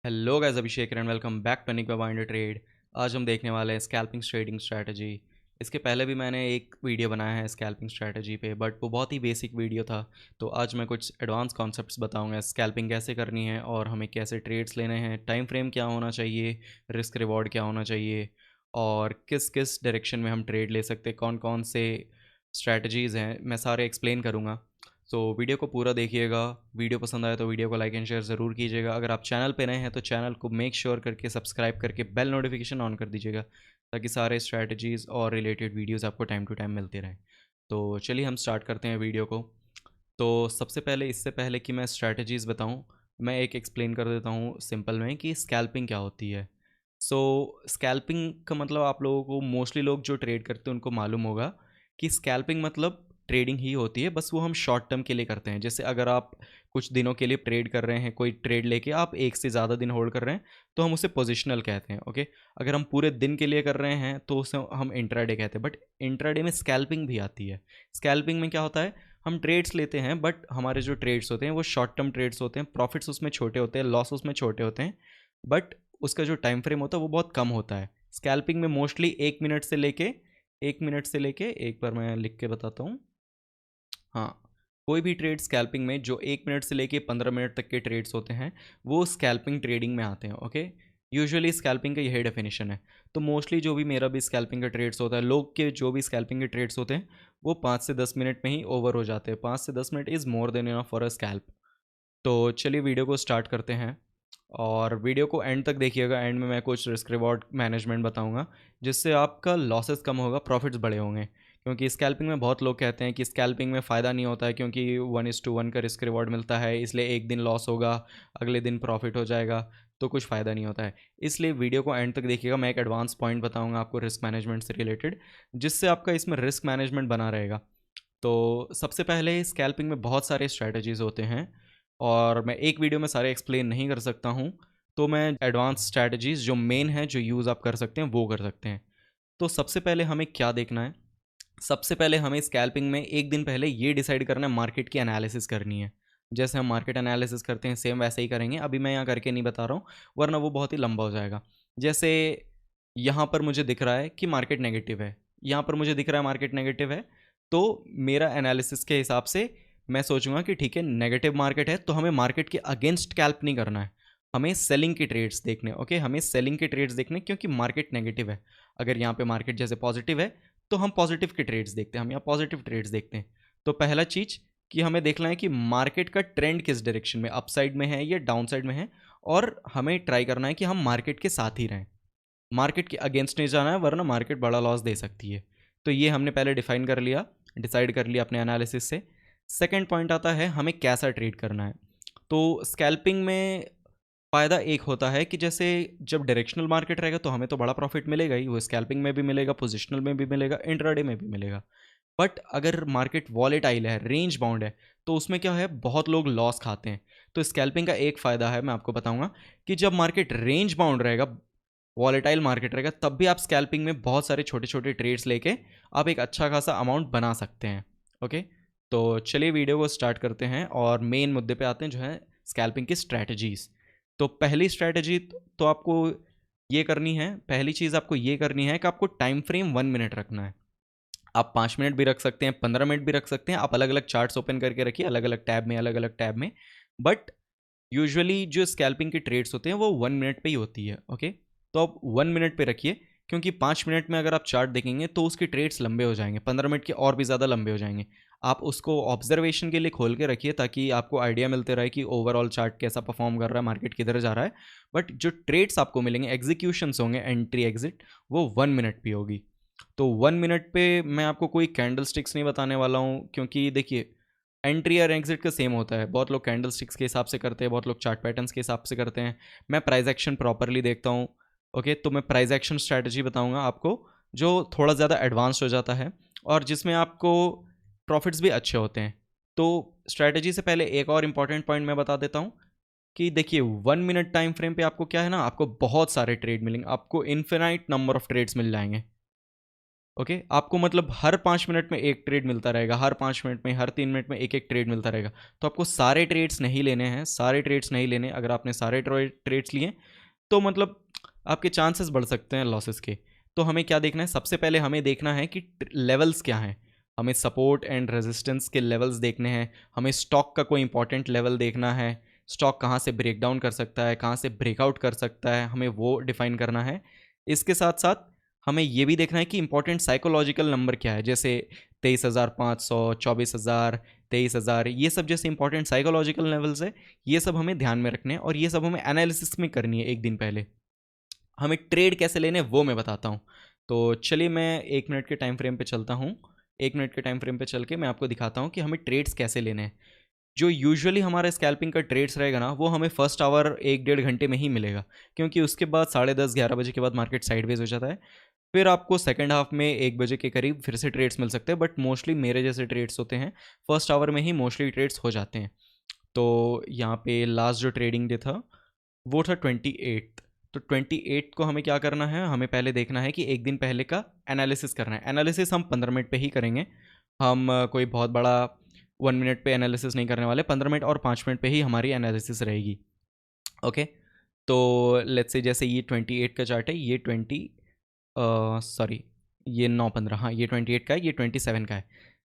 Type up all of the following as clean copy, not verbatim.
Hello guys, Abhishek and welcome back to Nick Binder trade. आज हम देखने वाले हैं स्कैल्पिंग ट्रेडिंग स्ट्रैटेजी। इसके पहले भी मैंने एक वीडियो बनाया है स्कैल्पिंग स्ट्रैटेजी पे, बट वो बहुत ही बेसिक वीडियो था। तो आज मैं कुछ एडवांस कॉन्सेप्ट्स बताऊंगा, स्कैल्पिंग कैसे करनी है और हमें कैसे ट्रेड्स लेने हैं, टाइम फ्रेम क्या होना चाहिए, रिस्क रिवॉर्ड क्या होना चाहिए और किस किस डायरेक्शन में हम ट्रेड ले सकते हैं, कौन कौन से स्ट्रैटेजीज़ हैं, मैं सारे एक्सप्लेन करूँगा। सो वीडियो को पूरा देखिएगा। वीडियो पसंद आए तो वीडियो को लाइक एंड शेयर ज़रूर कीजिएगा। अगर आप चैनल पे नए हैं तो चैनल को मेक श्योर करके सब्सक्राइब करके बेल नोटिफिकेशन ऑन कर दीजिएगा, ताकि सारे स्ट्रैटेजीज़ और रिलेटेड वीडियोस आपको टाइम टू टाइम मिलते रहें। तो चलिए हम स्टार्ट करते हैं वीडियो को। तो सबसे पहले, इससे पहले कि मैं स्ट्रैटेजीज़ बताऊँ, मैं एक एक्सप्लेन कर देता हूँ सिंपल में कि स्कैल्पिंग क्या होती है। सो स्कैल्पिंग का मतलब आप लोगों को, मोस्टली लोग जो ट्रेड करते हैं उनको मालूम होगा कि स्कैल्पिंग मतलब ट्रेडिंग ही होती है, बस वो हम शॉर्ट टर्म के लिए करते हैं। जैसे अगर आप कुछ दिनों के लिए ट्रेड कर रहे हैं, कोई ट्रेड लेके आप एक से ज़्यादा दिन होल्ड कर रहे हैं, तो हम उसे पोजिशनल कहते हैं। ओके, अगर हम पूरे दिन के लिए कर रहे हैं तो उसे हम इंट्राडे कहते हैं। बट इंट्राडे में स्कैल्पिंग भी आती है। स्कैल्पिंग में क्या होता है, हम ट्रेड्स लेते हैं, बट हमारे जो ट्रेड्स होते हैं वो शॉर्ट टर्म ट्रेड्स होते हैं, प्रॉफिट्स उसमें छोटे होते हैं, लॉस उसमें छोटे होते हैं, बट उसका जो टाइम फ्रेम होता है वो बहुत कम होता है। स्कैल्पिंग में मोस्टली एक मिनट से लेके एक बार मैं लिख के बताता हूँ। हाँ, कोई भी ट्रेड स्कैल्पिंग में जो 1 मिनट से लेके 15 मिनट तक के ट्रेड्स होते हैं, वो स्कैल्पिंग ट्रेडिंग में आते हैं। ओके, यूजुअली स्कैल्पिंग का यही डेफिनेशन है। तो मोस्टली जो भी मेरा भी स्कैल्पिंग का ट्रेड्स होता है, लोग के जो भी स्कैल्पिंग के ट्रेड्स होते हैं, वो 5 से 10 मिनट में ही ओवर हो जाते हैं। 5 से 10 minute is more than enough for a scalp. तो चलिए वीडियो को स्टार्ट करते हैं और वीडियो को एंड तक देखिएगा। एंड में मैं कुछ रिस्क रिवॉर्ड मैनेजमेंट बताऊंगा, जिससे आपका लॉसेस कम होगा, प्रॉफिट्स बड़े होंगे। क्योंकि स्कैल्पिंग में बहुत लोग कहते हैं कि स्कैल्पिंग में फ़ायदा नहीं होता है, क्योंकि 1:1 का रिस्क रिवॉर्ड मिलता है, इसलिए एक दिन लॉस होगा, अगले दिन प्रॉफिट हो जाएगा, तो कुछ फ़ायदा नहीं होता है। इसलिए वीडियो को एंड तक देखिएगा। मैं एक एडवांस पॉइंट बताऊँगा आपको रिस्क मैनेजमेंट से रिलेटेड, जिससे आपका इसमें रिस्क मैनेजमेंट बना रहेगा। तो सबसे पहले, स्कैल्पिंग में बहुत सारे स्ट्रैटेजीज़ होते हैं और मैं एक वीडियो में सारे एक्सप्लेन नहीं कर सकता हूँ। तो मैं एडवांस स्ट्रैटेजीज़ जो मेन है, जो यूज़ आप कर सकते हैं, वो कर सकते हैं। तो सबसे पहले हमें क्या देखना है, सबसे पहले हमें स्कैल्पिंग में एक दिन पहले ये डिसाइड करना है, मार्केट की एनालिसिस करनी है। जैसे हम मार्केट एनालिसिस करते हैं, सेम वैसे ही करेंगे। अभी मैं यहाँ करके नहीं बता रहा हूँ, वरना वो बहुत ही लंबा हो जाएगा। जैसे यहाँ पर मुझे दिख रहा है कि मार्केट नेगेटिव है, यहाँ पर मुझे दिख रहा है मार्केट नेगेटिव है, तो मेरा एनालिसिस के हिसाब से मैं सोचूंगा कि ठीक है, नेगेटिव मार्केट है, तो हमें मार्केट के अगेंस्ट स्कैल्प नहीं करना है, हमें सेलिंग के ट्रेड्स देखने। ओके, हमें सेलिंग के ट्रेड्स देखने, क्योंकि मार्केट नेगेटिव है। अगर यहाँ पे मार्केट जैसे पॉजिटिव है, तो हम पॉजिटिव के ट्रेड्स देखते हैं, हम यहाँ पॉजिटिव ट्रेड्स देखते हैं। तो पहला चीज़ कि हमें देखना है कि मार्केट का ट्रेंड किस डायरेक्शन में, अपसाइड में है या डाउन साइड में है, और हमें ट्राई करना है कि हम मार्केट के साथ ही रहें, मार्केट के अगेंस्ट नहीं जाना है, वरना मार्केट बड़ा लॉस दे सकती है। तो ये हमने पहले डिफाइन कर लिया, डिसाइड कर लिया अपने एनालिसिस से। सेकेंड पॉइंट आता है हमें कैसा ट्रेड करना है। तो स्कैल्पिंग में फ़ायदा एक होता है कि जैसे जब डायरेक्शनल मार्केट रहेगा तो हमें तो बड़ा प्रॉफिट मिलेगा ही, वो स्कैल्पिंग में भी मिलेगा, पोजिशनल में भी मिलेगा, इंट्राडे में भी मिलेगा। बट अगर मार्केट वॉलेटाइल है, रेंज बाउंड है, तो उसमें क्या है, बहुत लोग लॉस खाते हैं। तो स्कैल्पिंग का एक फ़ायदा है, मैं आपको बताऊंगा, कि जब मार्केट रेंज बाउंड रहेगा, वॉलेटाइल मार्केट रहेगा, तब भी आप स्कैल्पिंग में बहुत सारे छोटे छोटे ट्रेड्स लेके आप एक अच्छा खासा अमाउंट बना सकते हैं। ओके, तो चलिए वीडियो को स्टार्ट करते हैं और मेन मुद्दे पे आते हैं, जो है स्कैल्पिंग की स्ट्रैटेजीज़। तो पहली स्ट्रैटेजी तो आपको ये करनी है, पहली चीज़ आपको ये करनी है कि आपको टाइम फ्रेम 1 मिनट रखना है। आप 5 मिनट भी रख सकते हैं, 15 मिनट भी रख सकते हैं, आप अलग अलग चार्ट्स ओपन करके रखिए, अलग अलग टैब में, अलग अलग टैब में। बट यूजुअली जो स्कैल्पिंग के ट्रेड्स होते हैं वो 1 मिनट पे ही होती है। ओके, तो आप 1 मिनट पे रखिए, क्योंकि 5 मिनट में अगर आप चार्ट देखेंगे तो उसके ट्रेड्स लंबे हो जाएंगे, 15 मिनट के और भी ज़्यादा लंबे हो जाएंगे। आप उसको ऑब्जर्वेशन के लिए खोल के रखिए, ताकि आपको आइडिया मिलते रहे कि ओवरऑल चार्ट कैसा परफॉर्म कर रहा है, मार्केट किधर जा रहा है। बट जो ट्रेड्स आपको मिलेंगे, एग्जीक्यूशंस होंगे, एंट्री एग्जिट, वो 1 मिनट पे होगी। तो 1 मिनट पे मैं आपको कोई कैंडल स्टिक्स नहीं बताने वाला हूँ, क्योंकि देखिए, एंट्री और एग्जिट का सेम होता है। बहुत लोग कैंडल स्टिक्स के हिसाब से करते हैं, बहुत लोग चार्ट पैटर्न्स के हिसाब से करते हैं। मैं प्राइस एक्शन प्रॉपरली देखता हूँ। ओके, तो मैं प्राइस एक्शन स्ट्रैटेजी बताऊंगा आपको, जो थोड़ा ज़्यादा एडवांस्ड हो जाता है और जिसमें आपको प्रॉफिट्स भी अच्छे होते हैं। तो स्ट्रैटेजी से पहले एक और इंपॉर्टेंट पॉइंट मैं बता देता हूँ कि देखिए, 1 मिनट टाइम फ्रेम पे आपको क्या है ना, आपको बहुत सारे ट्रेड मिलेंगे, आपको इन्फिनाइट नंबर ऑफ ट्रेड्स मिल जाएंगे। ओके आपको मतलब हर 5 मिनट में एक ट्रेड मिलता रहेगा, हर 5 मिनट में, हर 3 मिनट में एक एक ट्रेड मिलता रहेगा। तो आपको सारे ट्रेड्स नहीं लेने हैं, सारे ट्रेड्स नहीं लेने। अगर आपने सारे ट्रेड्स लिए तो मतलब आपके चांसेस बढ़ सकते हैं लॉसेस के। तो हमें क्या देखना है, सबसे पहले हमें देखना है कि लेवल्स क्या हैं। हमें सपोर्ट एंड रेजिस्टेंस के लेवल्स देखने हैं, हमें स्टॉक का कोई इंपॉर्टेंट लेवल देखना है, स्टॉक कहाँ से ब्रेक डाउन कर सकता है, कहाँ से ब्रेकआउट कर सकता है, हमें वो डिफाइन करना है। इसके साथ साथ हमें ये भी देखना है कि इंपॉर्टेंट साइकोलॉजिकल नंबर क्या है, जैसे 23,500, 24,000, 23,000, ये सब जैसे इंपॉर्टेंट साइकोलॉजिकल लेवल्स है, ये सब हमें ध्यान में रखने हैं और ये सब हमें एनालिसिस में करनी है एक दिन पहले। हमें ट्रेड कैसे लेने वो मैं बताता हूँ। तो चलिए मैं 1 मिनट के टाइम फ्रेम पे चलता हूँ। 1 मिनट के टाइम फ्रेम पे चल के मैं आपको दिखाता हूँ कि हमें ट्रेड्स कैसे लेने हैं। जो यूजुअली हमारा स्कैल्पिंग का ट्रेड्स रहेगा ना, वो हमें फर्स्ट आवर 1-1.5 घंटे में ही मिलेगा, क्योंकि उसके बाद 10:30-11 बजे के बाद मार्केट साइडवेज हो जाता है। फिर आपको सेकंड हाफ में 1 बजे के करीब फिर से ट्रेड्स मिल सकते हैं, बट मोस्टली मेरे जैसे ट्रेड्स होते हैं फर्स्ट आवर में ही मोस्टली ट्रेड्स हो जाते हैं। तो यहाँ पे लास्ट जो ट्रेडिंग डे था वो था 28। तो 28 को हमें क्या करना है, हमें पहले देखना है कि एक दिन पहले का एनालिसिस करना है। एनालिसिस हम 15 मिनट पे ही करेंगे। हम कोई बहुत बड़ा 1 मिनट पे एनालिसिस नहीं करने वाले, 15 मिनट और 5 मिनट पे ही हमारी एनालिसिस रहेगी। ओके तो लेट्स से जैसे ये 28 का चार्ट है, ये 20 सॉरी ये 9-15, हाँ ये 28 का है, ये 27 का है।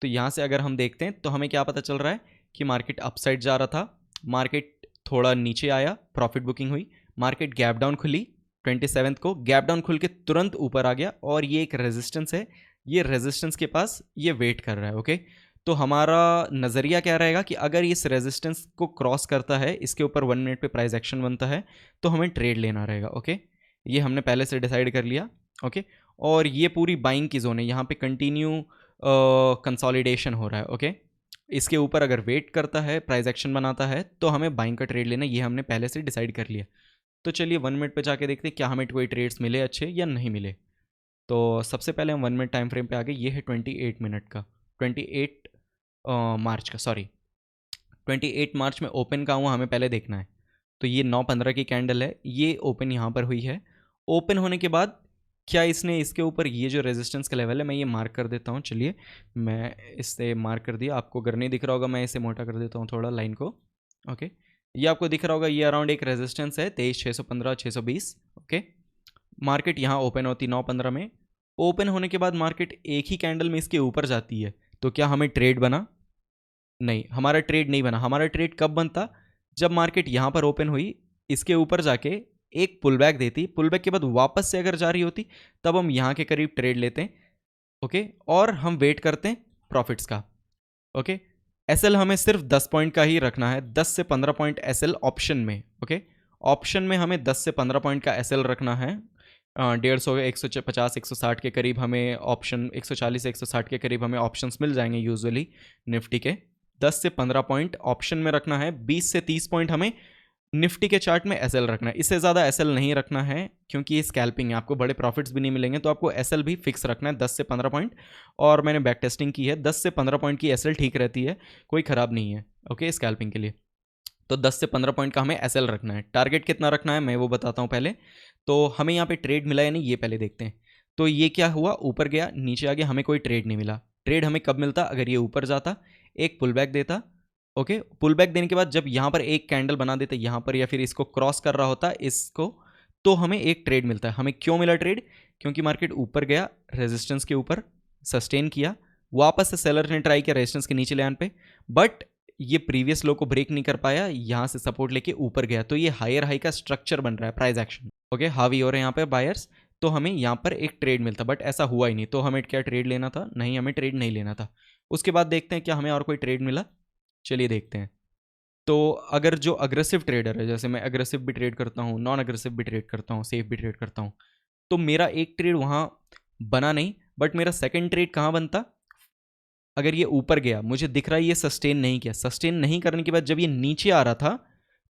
तो यहाँ से अगर हम देखते हैं तो हमें क्या पता चल रहा है कि मार्केट अपसाइड जा रहा था, मार्केट थोड़ा नीचे आया, प्रॉफिट बुकिंग हुई, मार्केट गैप डाउन खुली 27 को, गैप डाउन खुल के तुरंत ऊपर आ गया और ये एक रेजिस्टेंस है, ये रेजिस्टेंस के पास ये वेट कर रहा है। ओके तो हमारा नज़रिया क्या रहेगा कि अगर इस रेजिस्टेंस को क्रॉस करता है, इसके ऊपर 1 मिनट पे प्राइस एक्शन बनता है, तो हमें ट्रेड लेना रहेगा। ओके ये हमने पहले से डिसाइड कर लिया। ओके और ये पूरी बाइंग की जोन है, यहाँ पे कंटिन्यू कंसोलिडेशन हो रहा है। ओके इसके ऊपर अगर वेट करता है, प्राइस एक्शन बनाता है, तो हमें बाइंग का ट्रेड लेना, ये हमने पहले से डिसाइड कर लिया। तो चलिए 1 मिनट पे जाके देखते हैं क्या हमें कोई ट्रेड्स मिले अच्छे या नहीं मिले। तो सबसे पहले हम 1 मिनट टाइम फ्रेम पे आ गए, ये है 28 मिनट का, 28 मार्च का, सॉरी 28 मार्च में ओपन का हुआ, हमें पहले देखना है। तो ये 9-15 की कैंडल है, ये ओपन यहाँ पर हुई है। ओपन होने के बाद क्या इसने इसके ऊपर ये जो रेजिस्टेंस का लेवल है, मैं ये मार्क कर देता हूँ। चलिए मैं इससे मार्क कर दिया, आपको अगर नहीं दिख रहा होगा मैं इसे मोटा कर देता हूँ थोड़ा लाइन को। ओके ये आपको दिख रहा होगा, ये अराउंड एक रेजिस्टेंस है 23,615, 620। ओके मार्केट यहाँ ओपन होती 9-15 में, ओपन होने के बाद मार्केट एक ही कैंडल में इसके ऊपर जाती है, तो क्या हमें ट्रेड बना? नहीं, हमारा ट्रेड नहीं बना। हमारा ट्रेड कब बनता? जब मार्केट यहाँ पर ओपन हुई, इसके ऊपर जाके एक पुल बैक देती, पुल बैक के बाद वापस से अगर जा रही होती, तब हम यहाँ के करीब ट्रेड लेते हैं। ओके और हम वेट करते हैं प्रॉफिट्स का। ओके एसएल हमें सिर्फ 10 पॉइंट का ही रखना है, 10 से 15 पॉइंट एसएल ऑप्शन में। ओके ऑप्शन में हमें 10 से 15 पॉइंट का एसएल रखना है। 150, 150, 160 के करीब हमें ऑप्शन, 140 से 160 के करीब हमें ऑप्शंस मिल जाएंगे यूजुअली निफ्टी के। 10 से 15 पॉइंट ऑप्शन में रखना है, 20 से 30 पॉइंट हमें निफ्टी के चार्ट में एसएल रखना है। इससे ज़्यादा एसएल नहीं रखना है, क्योंकि ये स्कैल्पिंग है, आपको बड़े प्रॉफिट्स भी नहीं मिलेंगे, तो आपको एसएल भी फिक्स रखना है 10 से 15 पॉइंट। और मैंने बैक टेस्टिंग की है, 10 से 15 पॉइंट की एसएल ठीक रहती है, कोई ख़राब नहीं है। ओके स्कैल्पिंग के लिए तो 10 से 15 पॉइंट का हमें एसएल रखना है। टारगेट कितना रखना है मैं वो बताता हूँ पहले। तो हमें यहाँ पे ट्रेड मिला या नहीं ये पहले देखते हैं। तो ये क्या हुआ, ऊपर गया, नीचे आ गया, हमें कोई ट्रेड नहीं मिला। ट्रेड हमें कब मिलता? अगर ये ऊपर जाता, एक पुल बैक देता। ओके पुल बैक देने के बाद जब यहाँ पर एक कैंडल बना देते यहाँ पर, या फिर इसको क्रॉस कर रहा होता इसको, तो हमें एक ट्रेड मिलता है। हमें क्यों मिला ट्रेड? क्योंकि मार्केट ऊपर गया, रेजिस्टेंस के ऊपर सस्टेन किया, वापस से सेलर ने ट्राई किया रेजिस्टेंस के नीचे ले आने पे, बट ये प्रीवियस लो को ब्रेक नहीं कर पाया, यहाँ से सपोर्ट लेके ऊपर गया, तो ये हायर हाई का स्ट्रक्चर बन रहा है प्राइस एक्शन। ओके हावी हो रहे हैं यहाँ पे बायर्स, तो हमें यहाँ पर एक ट्रेड मिलता, बट ऐसा हुआ ही नहीं। तो हमें क्या ट्रेड लेना था? नहीं, हमें ट्रेड नहीं लेना था। उसके बाद देखते हैं क्या हमें और कोई ट्रेड मिला। चलिए देखते हैं। तो अगर जो अग्रेसिव ट्रेडर है, जैसे मैं अग्रेसिव भी ट्रेड करता हूँ, नॉन अग्रेसिव भी ट्रेड करता हूँ, सेफ भी ट्रेड करता हूँ, तो मेरा एक ट्रेड वहाँ बना नहीं, बट मेरा सेकंड ट्रेड कहाँ बनता? अगर ये ऊपर गया, मुझे दिख रहा है ये सस्टेन नहीं किया, सस्टेन नहीं करने के बाद जब ये नीचे आ रहा था,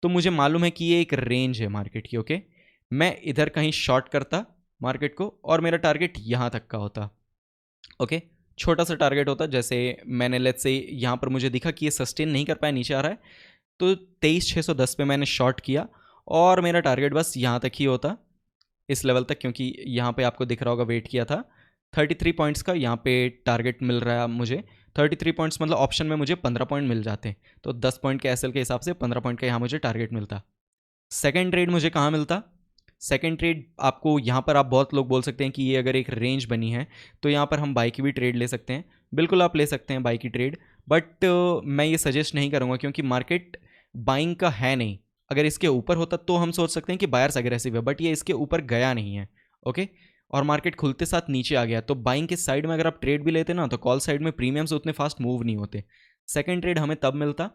तो मुझे मालूम है कि ये एक रेंज है मार्केट की। ओके मैं इधर कहीं शॉर्ट करता मार्केट को, और मेरा टारगेट यहाँ तक का होता। ओके छोटा सा टारगेट होता, जैसे मैंने लेट्स से यहाँ पर मुझे दिखा कि ये सस्टेन नहीं कर पाया, नीचे आ रहा है, तो 23,610 पे मैंने शॉर्ट किया, और मेरा टारगेट बस यहाँ तक ही होता, इस लेवल तक, क्योंकि यहाँ पे आपको दिख रहा होगा वेट किया था। 33 पॉइंट्स का यहाँ पे टारगेट मिल रहा है मुझे। 33 पॉइंट्स मतलब ऑप्शन में मुझे 15 पॉइंट मिल जाते हैं, तो 10 पॉइंट के एसएल के हिसाब से 15 पॉइंट का यहाँ मुझे टारगेट मिलता। सेकेंड ट्रेड मुझे कहाँ मिलता? सेकेंड ट्रेड आपको यहाँ पर, आप बहुत लोग बोल सकते हैं कि ये अगर एक रेंज बनी है तो यहाँ पर हम बाई की भी ट्रेड ले सकते हैं। बिल्कुल आप ले सकते हैं बाई की ट्रेड, बट मैं ये सजेस्ट नहीं करूँगा क्योंकि मार्केट बाइंग का है नहीं। अगर इसके ऊपर होता तो हम सोच सकते हैं कि बायर्स अग्रेसिव है, बट ये इसके ऊपर गया नहीं है। ओके, और मार्केट खुलते साथ नीचे आ गया, तो बाइंग के साइड में अगर आप ट्रेड भी लेते ना तो कॉल साइड में प्रीमियम्स उतने फास्ट मूव नहीं होते। सेकेंड ट्रेड हमें तब मिलता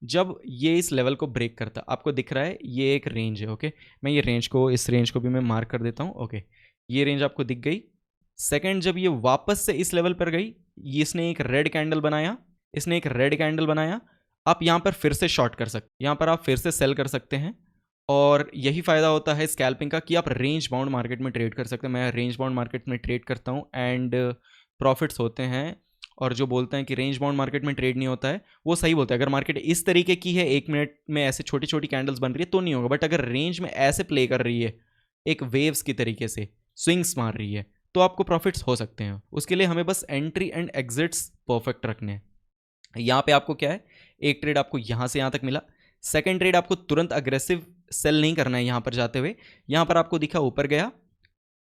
जब ये इस लेवल को ब्रेक करता। आपको दिख रहा है ये एक रेंज है। ओके, मैं ये रेंज को, इस रेंज को भी मैं मार्क कर देता हूँ। ओके, ये रेंज आपको दिख गई। सेकंड, जब ये वापस से इस लेवल पर गई, इसने एक रेड कैंडल बनाया, इसने एक रेड कैंडल बनाया, आप यहाँ पर फिर से शॉर्ट कर सकते, यहाँ पर आप फिर से सेल कर सकते हैं। और यही फ़ायदा होता है स्कैल्पिंग का कि आप रेंज बाउंड मार्केट में ट्रेड कर सकते हैं। मैं रेंज बाउंड मार्केट में ट्रेड करता हूँ एंड प्रॉफिट्स होते हैं। और जो बोलते हैं कि रेंज बाउंड मार्केट में ट्रेड नहीं होता है, वो सही बोलते हैं। अगर मार्केट इस तरीके की है, 1 मिनट में ऐसे छोटी छोटी कैंडल्स बन रही है तो नहीं होगा, बट अगर रेंज में ऐसे प्ले कर रही है, एक वेव्स की तरीके से स्विंग्स मार रही है, तो आपको प्रॉफिट्स हो सकते हैं। उसके लिए हमें बस एंट्री एंड एग्जिट्स परफेक्ट रखने हैं। यहाँ पे आपको क्या है, एक ट्रेड आपको यहाँ से यहाँ तक मिला। सेकेंड ट्रेड आपको तुरंत अग्रेसिव सेल नहीं करना है। यहाँ पर जाते हुए यहाँ पर आपको दिखा ऊपर गया,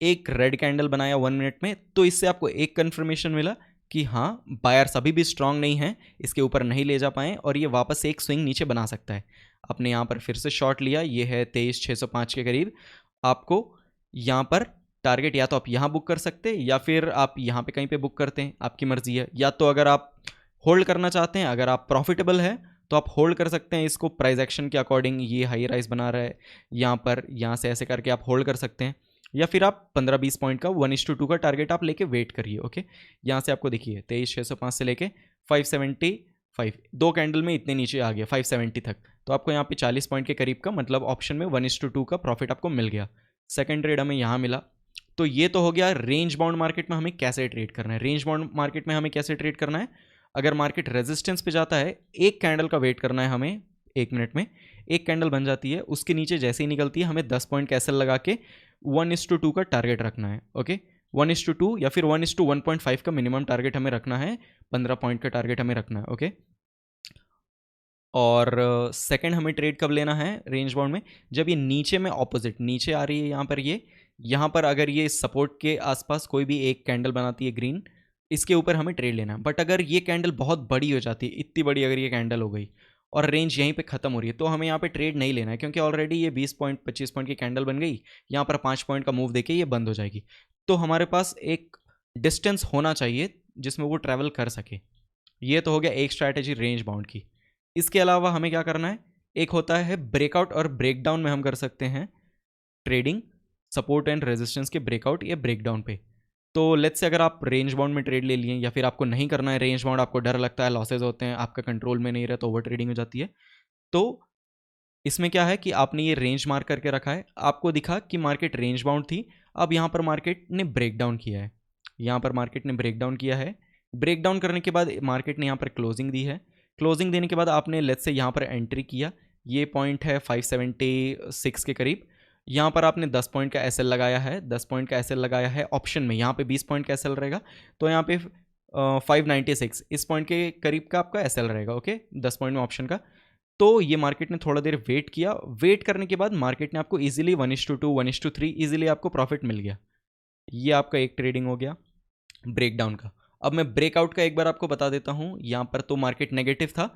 एक रेड कैंडल बनाया 1 मिनट में, तो इससे आपको एक कंफर्मेशन मिला कि हाँ, बायर्स अभी भी स्ट्रांग नहीं है, इसके ऊपर नहीं ले जा पाए और ये वापस से एक स्विंग नीचे बना सकता है। आपने यहाँ पर फिर से शॉर्ट लिया, ये है 23,605 के करीब। आपको यहाँ पर टारगेट या तो आप यहाँ बुक कर सकते हैं या फिर आप यहाँ पे कहीं पे बुक करते हैं, आपकी मर्जी है। या तो अगर आप होल्ड करना चाहते हैं, अगर आप प्रॉफिटेबल है तो आप होल्ड कर सकते हैं इसको प्राइस एक्शन के अकॉर्डिंग। ये हाई राइज बना रहा है यहाँ पर, यहाँ से ऐसे करके आप होल्ड कर सकते हैं, या फिर आप 15-20 पॉइंट का 1:2 का टारगेट आप लेके वेट करिए। ओके, यहाँ से आपको देखिए 23,605 से लेके 575, 2 कैंडल में इतने नीचे आ गया 570 तक, तो आपको यहाँ पे 40 पॉइंट के करीब का, मतलब ऑप्शन में 1:2 का प्रॉफिट आपको मिल गया। सेकेंड ट्रेड हमें यहाँ मिला। तो ये तो हो गया रेंज बाउंड मार्केट में हमें कैसे ट्रेड करना है। रेंज बाउंड मार्केट में हमें कैसे ट्रेड करना है, अगर मार्केट रेजिस्टेंस पे जाता है, एक कैंडल का वेट करना है हमें। 1 मिनट में एक कैंडल बन जाती है, उसके नीचे जैसे ही निकलती है हमें 10 पॉइंट का एसएल लगा के 1:2 का टारगेट रखना है। ओके, 1:2 या फिर 1:1.5 का मिनिमम टारगेट हमें रखना है, 15 पॉइंट का टारगेट हमें रखना है। ओके, और सेकंड हमें ट्रेड कब लेना है रेंज बाउंड में, जब ये नीचे में ऑपोजिट नीचे आ रही है, यहाँ पर यहाँ पर अगर ये सपोर्ट के आसपास कोई भी एक कैंडल बनाती है ग्रीन, इसके ऊपर हमें ट्रेड लेना है। बट अगर ये कैंडल बहुत बड़ी हो जाती है, इतनी बड़ी अगर ये कैंडल हो गई और रेंज यहीं पे खत्म हो रही है, तो हमें यहाँ पे ट्रेड नहीं लेना है, क्योंकि ऑलरेडी ये 20 पॉइंट 25 पॉइंट की कैंडल बन गई। यहाँ पर 5 पॉइंट का मूव देके ये बंद हो जाएगी। तो हमारे पास एक डिस्टेंस होना चाहिए जिसमें वो ट्रैवल कर सके। ये तो हो गया एक स्ट्रैटेजी रेंज बाउंड की। इसके अलावा हमें क्या करना है, एक होता है ब्रेकआउट और ब्रेकडाउन में हम कर सकते हैं ट्रेडिंग, सपोर्ट एंड रेजिस्टेंस के ब्रेकआउट या ब्रेकडाउन पे। तो लेट्स से अगर आप रेंज बाउंड में ट्रेड ले लिए, या फिर आपको नहीं करना है रेंज बाउंड, आपको डर लगता है लॉसेज होते हैं, आपका कंट्रोल में नहीं रहता, ओवर ट्रेडिंग हो जाती है, तो इसमें क्या है कि आपने ये रेंज मार्क करके रखा है, आपको दिखा कि मार्केट रेंज बाउंड थी, अब यहाँ पर मार्केट ने ब्रेकडाउन किया है, यहाँ पर मार्केट ने ब्रेकडाउन किया है। ब्रेकडाउन करने के बाद मार्केट ने यहाँ पर क्लोजिंग दी है। क्लोजिंग देने के बाद आपने लेट्स से यहाँ पर एंट्री किया, ये पॉइंट है 576 के करीब। यहाँ पर आपने 10 पॉइंट का एसएल लगाया है, 10 पॉइंट का एसएल लगाया है ऑप्शन में, यहाँ पे 20 पॉइंट का एसएल रहेगा, तो यहाँ पे 596 इस पॉइंट के करीब का आपका एसएल रहेगा। ओके, 10 पॉइंट में ऑप्शन का। तो ये मार्केट ने थोड़ा देर वेट किया, वेट करने के बाद मार्केट ने आपको इजीली 1:2 1:3 इजीली आपको प्रॉफिट मिल गया। ये आपका एक ट्रेडिंग हो गया ब्रेकडाउन का। अब मैं ब्रेकआउट का एक बार आपको बता देता हूँ। यहाँ पर तो मार्केट नेगेटिव था।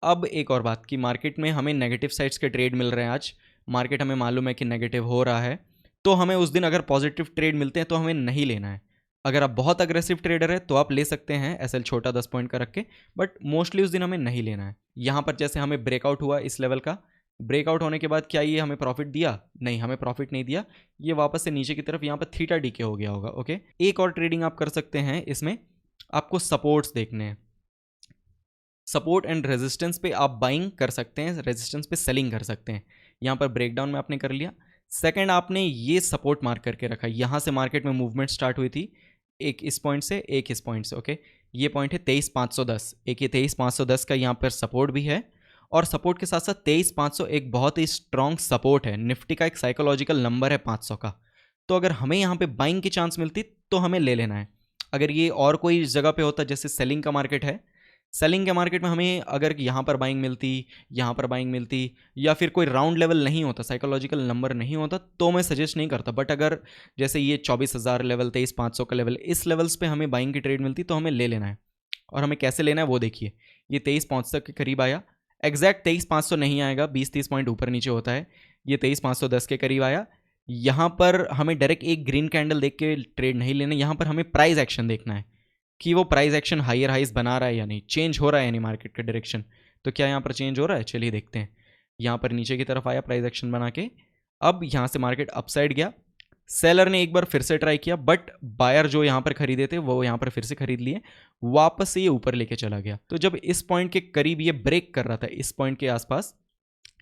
अब एक और बात कि मार्केट में हमें नेगेटिव साइड्स के ट्रेड मिल रहे हैं। आज मार्केट हमें मालूम है कि नेगेटिव हो रहा है, तो हमें उस दिन अगर पॉजिटिव ट्रेड मिलते हैं तो हमें नहीं लेना है। अगर आप बहुत अग्रेसिव ट्रेडर है तो आप ले सकते हैं एसएल छोटा 10 पॉइंट का रख के, बट मोस्टली उस दिन हमें नहीं लेना है। यहाँ पर जैसे हमें ब्रेकआउट हुआ इस लेवल का, ब्रेकआउट होने के बाद क्या ये हमें प्रॉफिट दिया? नहीं, हमें प्रॉफिट नहीं दिया। ये वापस से नीचे की तरफ यहाँ पर थीटा डीके हो गया होगा। ओके, एक और ट्रेडिंग आप कर सकते हैं इसमें, आपको सपोर्ट्स देखने हैं। सपोर्ट एंड रेजिस्टेंस पे आप बाइंग कर सकते हैं, रेजिस्टेंस पे सेलिंग कर सकते हैं। यहाँ पर ब्रेकडाउन में आपने कर लिया। सेकंड, आपने ये सपोर्ट मार्क करके रखा, यहाँ से मार्केट में मूवमेंट स्टार्ट हुई थी, एक इस पॉइंट से एक इस पॉइंट से। ओके, ये पॉइंट है 23,510, एक ये 23,510 का यहाँ पर सपोर्ट भी है, और सपोर्ट के साथ साथ 23,500 एक बहुत ही स्ट्रॉन्ग सपोर्ट है। निफ्टी का एक साइकोलॉजिकल नंबर है 500 का, तो अगर हमें यहाँ पे बाइंग की चांस मिलती तो हमें ले लेना है। अगर ये और कोई जगह पे होता, जैसे सेलिंग का मार्केट है, सेलिंग के मार्केट में हमें अगर यहाँ पर बाइंग मिलती, यहाँ पर बाइंग मिलती, या फिर कोई राउंड लेवल नहीं होता, साइकोलॉजिकल नंबर नहीं होता, तो मैं सजेस्ट नहीं करता। बट अगर जैसे ये 24,000 लेवल, 23,500 का लेवल, इस लेवल्स पे हमें बाइंग की ट्रेड मिलती तो हमें ले लेना है। और हमें कैसे लेना है वो देखिए, ये 23,500 के करीब आया, एग्जैक्ट 23,500 नहीं आएगा, 20-30 पॉइंट ऊपर नीचे होता है। ये 23,510 के करीब आया। यहाँ पर हमें डायरेक्ट एक ग्रीन कैंडल देख के ट्रेड नहीं लेना, यहाँ पर हमें प्राइस एक्शन देखना है कि वो प्राइस एक्शन हायर हाइस बना रहा है या नहीं, चेंज हो रहा है यानी मार्केट का डायरेक्शन। तो क्या यहाँ पर चेंज हो रहा है, चलिए देखते हैं। यहाँ पर नीचे की तरफ आया प्राइस एक्शन बना के, अब यहाँ से मार्केट अपसाइड गया, सेलर ने एक बार फिर से ट्राई किया, बट बायर जो यहाँ पर खरीदे थे वो यहाँ पर फिर से खरीद लिए, वापस से ये ऊपर लेके चला गया। तो जब इस पॉइंट के करीब ये ब्रेक कर रहा था, इस पॉइंट के आसपास,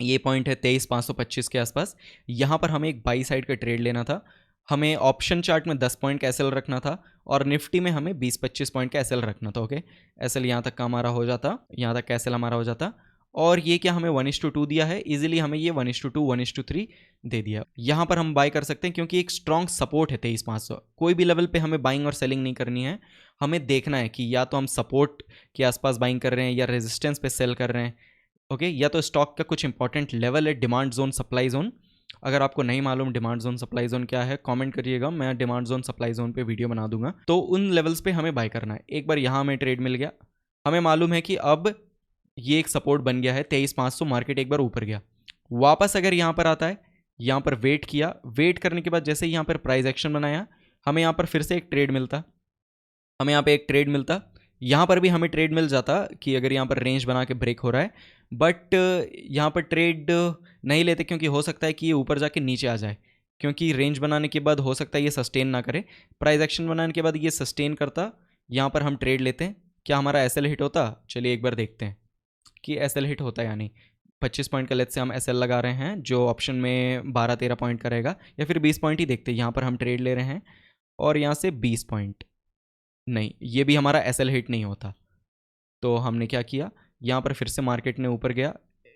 ये पॉइंट है 23,525 के आसपास, यहाँ पर हमें एक बाई साइड का ट्रेड लेना था। हमें ऑप्शन चार्ट में 10 पॉइंट का एसएल रखना था और निफ्टी में हमें 20-25 पॉइंट का एसएल रखना था। ओके, एसएल यहाँ तक का हमारा हो जाता, यहाँ तक का एसएल हमारा हो जाता। और ये क्या हमें 1:2 दिया है, इजीली हमें ये 1:2 1:3 दे दिया। यहाँ पर हम बाय कर सकते हैं क्योंकि एक स्ट्रॉन्ग सपोर्ट है 23,500। कोई भी लेवल पे हमें बाइंग और सेलिंग नहीं करनी है, हमें देखना है कि या तो हम सपोर्ट के आसपास बाइंग कर रहे हैं या रेजिस्टेंस पे सेल कर रहे हैं। ओके, या तो स्टॉक का कुछ इंपॉर्टेंट लेवल है, डिमांड जोन, सप्लाई जोन। अगर आपको नहीं मालूम डिमांड जोन सप्लाई जोन क्या है, कमेंट करिएगा, मैं डिमांड जोन सप्लाई जोन पे वीडियो बना दूंगा। तो उन लेवल्स पे हमें बाय करना है। एक बार यहाँ हमें ट्रेड मिल गया, हमें मालूम है कि अब ये एक सपोर्ट बन गया है 23,500, मार्केट एक बार ऊपर गया, वापस अगर यहाँ पर आता है, यहाँ पर वेट किया, वेट करने के बाद जैसे यहाँ पर प्राइस एक्शन बनाया, हमें यहाँ पर फिर से एक ट्रेड मिलता, हमें यहाँ पे एक ट्रेड मिलता, यहाँ पर भी हमें ट्रेड मिल जाता कि अगर यहाँ पर रेंज बना के ब्रेक हो रहा है। बट यहाँ पर ट्रेड नहीं लेते क्योंकि हो सकता है कि ये ऊपर जाके नीचे आ जाए, क्योंकि रेंज बनाने के बाद हो सकता है ये सस्टेन ना करे, प्राइस एक्शन बनाने के बाद ये सस्टेन करता, यहाँ पर हम ट्रेड लेते हैं। क्या हमारा एसएल हिट होता, चलिए एक बार देखते हैं कि एसएल हिट होता है या नहीं। 25 पॉइंट का लेट से हम एसएल लगा रहे हैं, जो ऑप्शन में 12-13 पॉइंट का रहेगा, या फिर 20 पॉइंट ही देखते हैं। यहाँ पर हम ट्रेड ले रहे हैं और यहाँ से 20 पॉइंट नहीं, ये भी हमारा एसएल हिट नहीं होता। तो हमने क्या किया, यहाँ पर फिर से मार्केट ने ऊपर गया,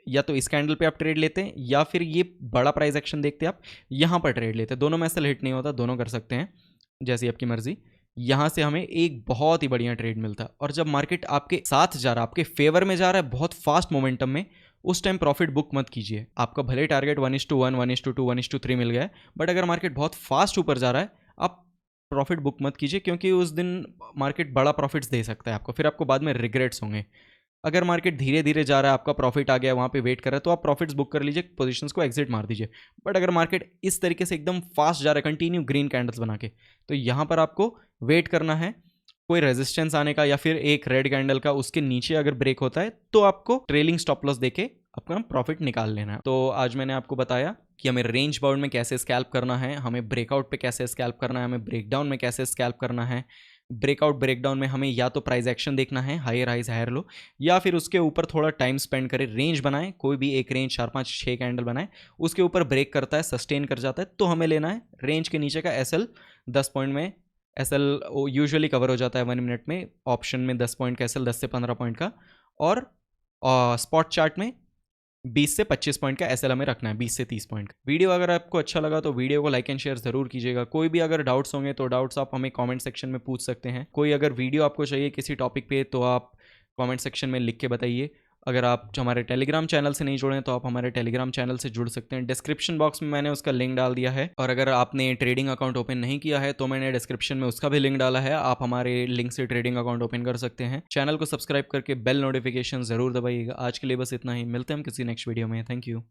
या तो इस कैंडल पे आप ट्रेड लेते हैं या फिर ये बड़ा प्राइस एक्शन देखते आप यहाँ पर ट्रेड लेते हैं। दोनों में एसएल हिट नहीं होता, दोनों कर सकते हैं, जैसी आपकी मर्जी। यहाँ से हमें एक बहुत ही बढ़िया ट्रेड मिलता है। और जब मार्केट आपके साथ जा रहा है, आपके फेवर में जा रहा है, बहुत फास्ट मोमेंटम में, उस टाइम प्रॉफिट बुक मत कीजिए। आपका भले टारगेट 1:1 1:2 1:3 मिल गया है, बट अगर मार्केट बहुत फास्ट ऊपर जा रहा है, आप प्रॉफिट बुक मत कीजिए, क्योंकि उस दिन मार्केट बड़ा प्रॉफिट्स दे सकता है आपको, फिर आपको बाद में रिग्रेट्स होंगे। अगर मार्केट धीरे धीरे जा रहा है, आपका प्रॉफिट आ गया, वहाँ पे वेट कर रहा है, तो आप प्रॉफिट्स बुक कर लीजिए, पोजीशंस को एग्जिट मार दीजिए। बट अगर मार्केट इस तरीके से एकदम फास्ट जा रहा है, कंटिन्यू ग्रीन कैंडल्स बना के, तो यहाँ पर आपको वेट करना है कोई रेजिस्टेंस आने का, या फिर एक रेड कैंडल का, उसके नीचे अगर ब्रेक होता है तो आपको ट्रेलिंग स्टॉप लॉस देके अपना प्रॉफिट निकाल लेना है। तो आज मैंने आपको बताया कि हमें रेंज बाउंड में कैसे स्कैल्प करना है, हमें ब्रेकआउट पे कैसे स्कैल्प करना है, हमें ब्रेकडाउन में कैसे स्कैल्प करना है। ब्रेकआउट ब्रेकडाउन में हमें या तो प्राइस एक्शन देखना है, हायर हाइज हायर लो, या फिर उसके ऊपर थोड़ा टाइम स्पेंड करें, रेंज बनाए, कोई भी एक रेंज 4-5-6 कैंडल बनाए, उसके ऊपर ब्रेक करता है, सस्टेन कर जाता है, तो हमें लेना है। रेंज के नीचे का एसएल 10 पॉइंट में, एसएल यूजुअली कवर हो जाता है 1 मिनट में, ऑप्शन में 10 पॉइंट का एसएल, 10 से 15 पॉइंट का, और स्पॉट चार्ट में 20 से 25 पॉइंट का एसएल हमें रखना है, 20 से 30 पॉइंट का। वीडियो अगर आपको अच्छा लगा तो वीडियो को लाइक एंड शेयर जरूर कीजिएगा। कोई भी अगर डाउट्स होंगे तो डाउट्स आप हमें कमेंट सेक्शन में पूछ सकते हैं। कोई अगर वीडियो आपको चाहिए किसी टॉपिक पे तो आप कमेंट सेक्शन में लिख के बताइए। अगर आप हमारे टेलीग्राम चैनल से नहीं जुड़े हैं तो आप हमारे टेलीग्राम चैनल से जुड़ सकते हैं, डिस्क्रिप्शन बॉक्स में मैंने उसका लिंक डाल दिया है। और अगर आपने ट्रेडिंग अकाउंट ओपन नहीं किया है तो मैंने डिस्क्रिप्शन में उसका भी लिंक डाला है, आप हमारे लिंक से ट्रेडिंग अकाउंट ओपन कर सकते हैं। चैनल को सब्सक्राइब करके बेल नोटिफिकेशन जरूर दबाइएगा। आज के लिए बस इतना ही, मिलते हैं हम किसी नेक्स्ट वीडियो में। Thank you.